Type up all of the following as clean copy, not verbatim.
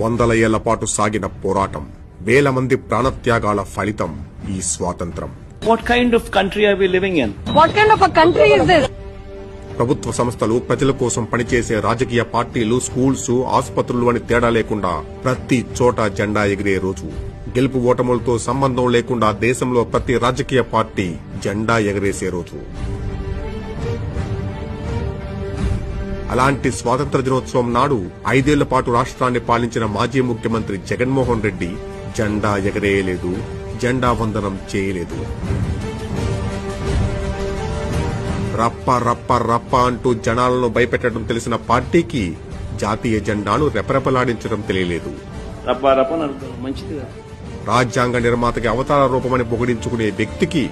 వందల ఏళ్ల పాటు సాగిన పోరాటం, వేల మంది ప్రాణత్యాగాల ఫలితం ఈ స్వాతంత్రం. What kind of country are we living in? What kind of a country is this? ప్రభుత్వ సంస్థలు, ప్రజల కోసం పనిచేసే రాజకీయ పార్టీలు, స్కూల్స్, ఆసుపత్రులు అని తేడా లేకుండా ప్రతి చోట జెండా ఎగిరే రోజు. గెలుపు ఓటములతో సంబంధం లేకుండా దేశంలో ప్రతి రాజకీయ పార్టీ జెండా ఎగరేసే రోజు. అలాంటి స్వాతంత్ర దినోత్సవం నాడు 5 ఏళ్ల పాటు రాష్ట్రాన్ని పాలించిన మాజీ ముఖ్యమంత్రి జగన్మోహన్ రెడ్డి జెండా ఎగరేయలేదు, జెండా వందనం చేయలేదు. రప్ప రప్ప రప్ప అంటూ జనాలను భయపెట్టడం తెలిసిన పార్టీకి జాతీయ జెండాను రెపరెపలాడించడం తెలియలేదు. రాజ్యాంగ నిర్మాతకి అవతార రూపమని పొగిడించుకునే వ్యక్తికి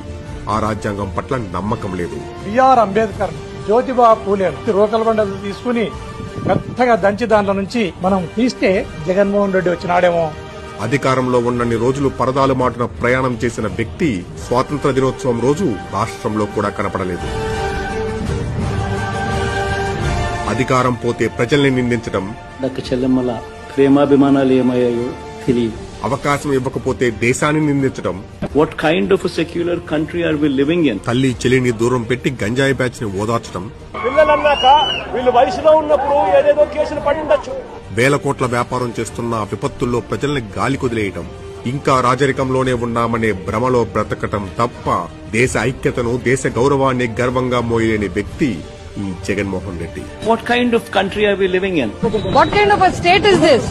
ఆ రాజ్యాంగం పట్ల నమ్మకం లేదు. బిఆర్ అంబేద్కర్, జ్యోతిబా పూలే రోకల బండలు తీసుకుని మెత్తగా దంచి దాంట్లో నుంచి మనం తీస్తే జగన్మోహన్ రెడ్డి వచ్చినాడేమో. అధికారంలో ఉన్నన్ని రోజులు పరదాలు మాటున ప్రయాణం చేసిన వ్యక్తి స్వాతంత్ర దినోత్సవం రోజు రాష్ట్రంలో కూడా కనపడలేదు. అధికారం పోతే ప్రజల్ని నిందించడం, దక్క చెల్లెమ్మల ప్రేమాభిమానాలు ఏమయ్యాయో తెలియదు. అవకాశం ఇవ్వకపోతే దేశాన్ని నిందించడం. What kind of a secular country are we living in? తల్లి చెల్లిని దూరం పెట్టి గంజాయి బ్యాచ్ ని ఓదార్చడం. పిల్లలన్నాక వీళ్ళు వయసులో ఉన్నప్పుడు ఏదేదో కేసులు పడి ఉండొచ్చు. వేల కోట్ల వ్యాపారం చేస్తున్న విపత్తుల్లో ప్రజల్ని గాలి కుదిలేయటం, ఇంకా రాజరికంలోనే ఉన్నామనే భ్రమలో బ్రతకటం తప్ప దేశ ఐక్యతను, దేశ గౌరవాన్ని గర్వంగా మోయలేని వ్యక్తి ఈ Jaganmohan Reddy. What kind of country are we living in? What kind of a state is this?